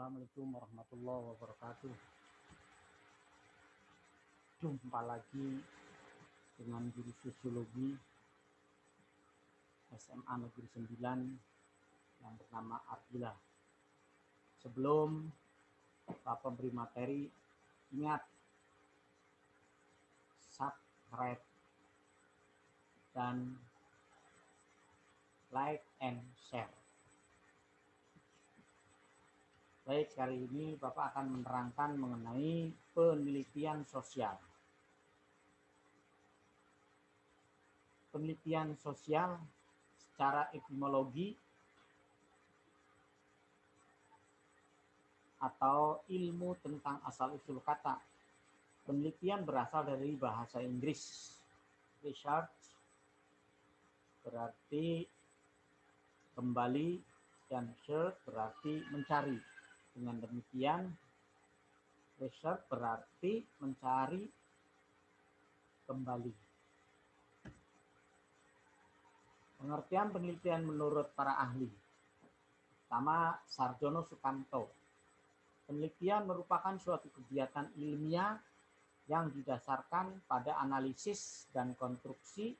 Assalamualaikum warahmatullahi wabarakatuh. Jumpa lagi dengan guru sosiologi SMA Negeri 9 yang bernama Ardila. Sebelum Bapak beri materi, ingat subscribe dan like and share. Baik, kali ini Bapak akan menerangkan mengenai penelitian sosial. Penelitian sosial secara etimologi atau ilmu tentang asal-usul kata. Penelitian berasal dari bahasa Inggris. Research berarti kembali dan search berarti mencari. Dengan demikian, research berarti mencari kembali. Pengertian penelitian menurut para ahli. Pertama, Sarjono Sukamto. Penelitian merupakan suatu kegiatan ilmiah yang didasarkan pada analisis dan konstruksi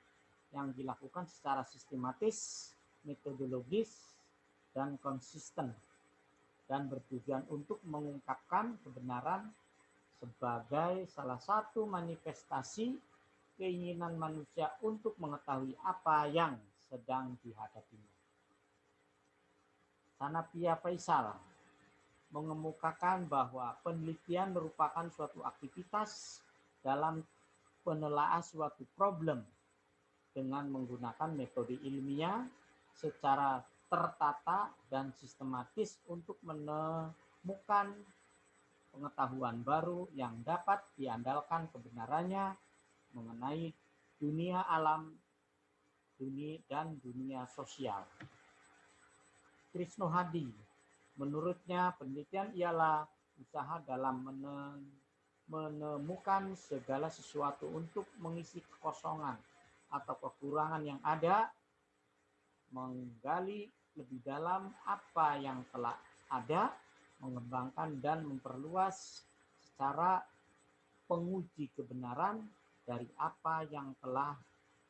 yang dilakukan secara sistematis, metodologis, dan konsisten, dan bertujuan untuk mengungkapkan kebenaran sebagai salah satu manifestasi keinginan manusia untuk mengetahui apa yang sedang dihadapinya. Sanapia Faisal mengemukakan bahwa penelitian merupakan suatu aktivitas dalam penelaahan suatu problem dengan menggunakan metode ilmiah secara tertata dan sistematis untuk menemukan pengetahuan baru yang dapat diandalkan kebenarannya mengenai dunia alam, dunia dan dunia sosial. Krisno Hadi, menurutnya penelitian ialah usaha dalam menemukan segala sesuatu untuk mengisi kekosongan atau kekurangan yang ada, menggali lebih dalam apa yang telah ada, mengembangkan dan memperluas secara penguji kebenaran dari apa yang telah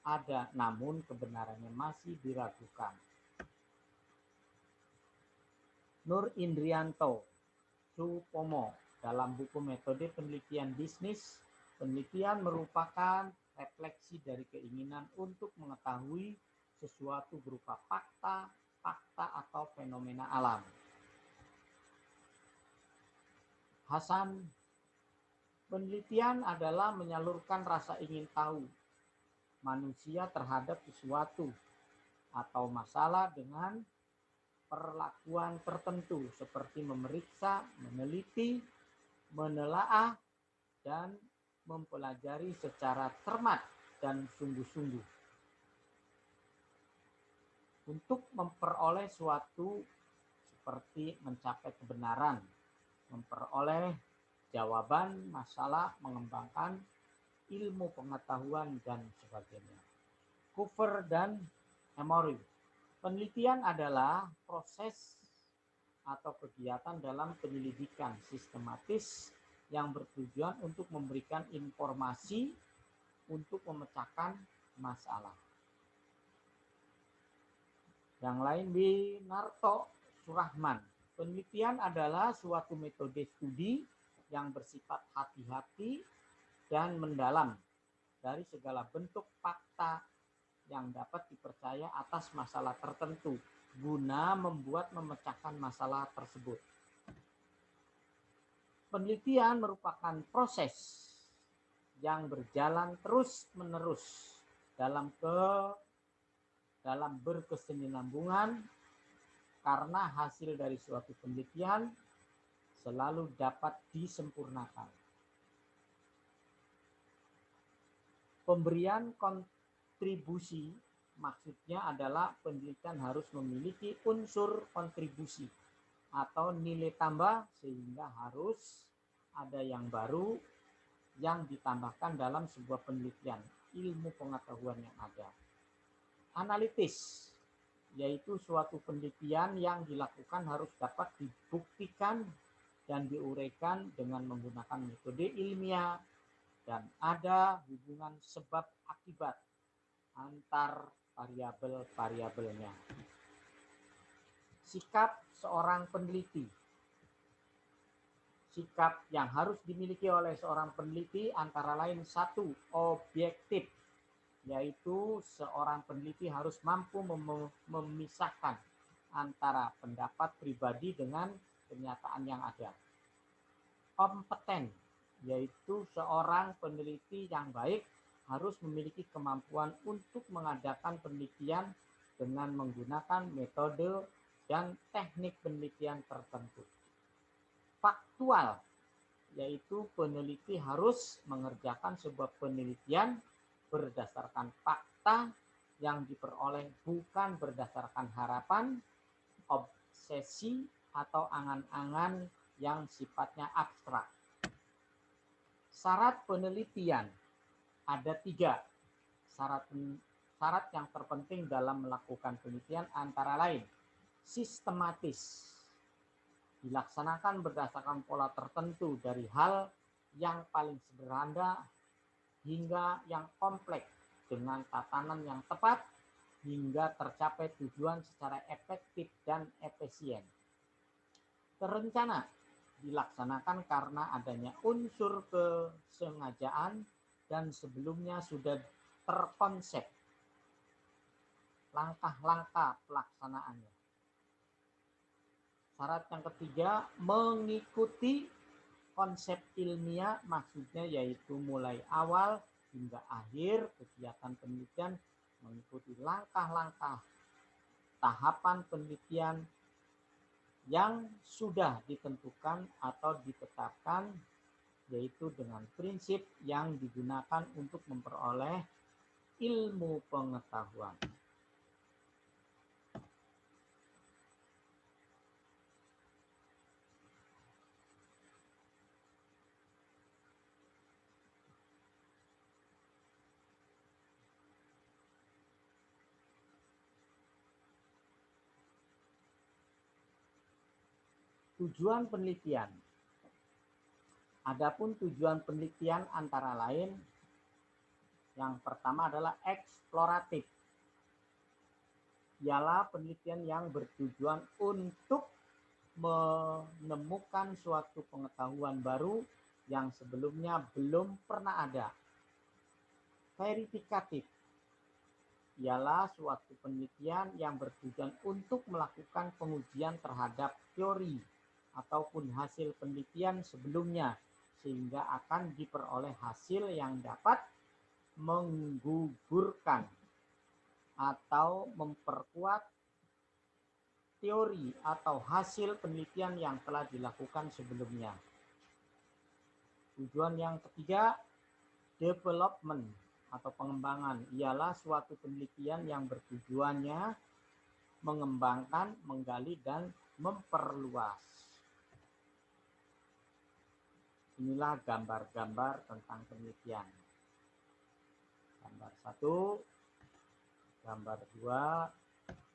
ada namun kebenarannya masih diragukan. Nur Indrianto Supomo dalam buku Metode Penelitian Bisnis, penelitian merupakan refleksi dari keinginan untuk mengetahui sesuatu berupa fakta atau fenomena alam. Hasan, penelitian adalah menyalurkan rasa ingin tahu manusia terhadap sesuatu atau masalah dengan perlakuan tertentu seperti memeriksa, meneliti, menelaah, dan mempelajari secara cermat dan sungguh-sungguh untuk memperoleh suatu seperti mencapai kebenaran, memperoleh jawaban masalah, mengembangkan ilmu pengetahuan, dan sebagainya. Cooper dan Emory, penelitian adalah proses atau kegiatan dalam penyelidikan sistematis yang bertujuan untuk memberikan informasi untuk memecahkan masalah. Yang lain di Narto Surahman, penelitian adalah suatu metode studi yang bersifat hati-hati dan mendalam dari segala bentuk fakta yang dapat dipercaya atas masalah tertentu guna memecahkan masalah tersebut. Penelitian merupakan proses yang berjalan terus-menerus dalam berkesinambungan karena hasil dari suatu penelitian selalu dapat disempurnakan. Pemberian kontribusi maksudnya adalah penelitian harus memiliki unsur kontribusi atau nilai tambah sehingga harus ada yang baru yang ditambahkan dalam sebuah penelitian, ilmu pengetahuan yang ada. Analitis, yaitu suatu penelitian yang dilakukan harus dapat dibuktikan dan diuraikan dengan menggunakan metode ilmiah dan ada hubungan sebab akibat antar variabel-variabelnya. Sikap seorang peneliti. Sikap yang harus dimiliki oleh seorang peneliti antara lain satu, objektif, yaitu seorang peneliti harus mampu memisahkan antara pendapat pribadi dengan kenyataan yang ada. Kompeten, yaitu seorang peneliti yang baik harus memiliki kemampuan untuk mengadakan penelitian dengan menggunakan metode dan teknik penelitian tertentu. Faktual, yaitu peneliti harus mengerjakan sebuah penelitian berdasarkan fakta yang diperoleh bukan berdasarkan harapan, obsesi, atau angan-angan yang sifatnya abstrak. Syarat penelitian ada 3. Syarat yang terpenting dalam melakukan penelitian antara lain sistematis, dilaksanakan berdasarkan pola tertentu dari hal yang paling sederhana hingga yang kompleks dengan tatanan yang tepat hingga tercapai tujuan secara efektif dan efisien. Terencana, dilaksanakan karena adanya unsur kesengajaan dan sebelumnya sudah terkonsep langkah-langkah pelaksanaannya. Syarat yang ketiga, mengikuti konsep ilmiah, maksudnya yaitu mulai awal hingga akhir kegiatan penelitian mengikuti langkah-langkah tahapan penelitian yang sudah ditentukan atau ditetapkan, yaitu dengan prinsip yang digunakan untuk memperoleh ilmu pengetahuan. Tujuan penelitian. Adapun tujuan penelitian antara lain yang pertama adalah eksploratif. Ialah penelitian yang bertujuan untuk menemukan suatu pengetahuan baru yang sebelumnya belum pernah ada. Verifikatif. Ialah suatu penelitian yang bertujuan untuk melakukan pengujian terhadap teori ataupun hasil penelitian sebelumnya sehingga akan diperoleh hasil yang dapat menggugurkan atau memperkuat teori atau hasil penelitian yang telah dilakukan sebelumnya. Tujuan yang ketiga, development atau pengembangan, ialah suatu penelitian yang bertujuannya mengembangkan, menggali, dan memperluas. Inilah gambar-gambar tentang penelitian. Gambar 1, gambar 2,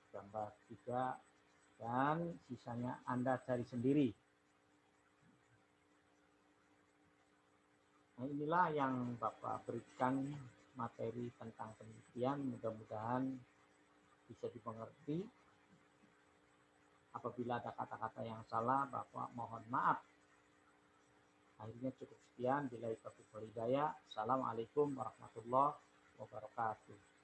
gambar 3, dan sisanya Anda cari sendiri. Nah, inilah yang Bapak berikan materi tentang penelitian, mudah-mudahan bisa dimengerti. Apabila ada kata-kata yang salah, Bapak mohon maaf. Akhirnya cukup sekian. Billahi taufiq wal hidayah. Assalamualaikum warahmatullahi wabarakatuh.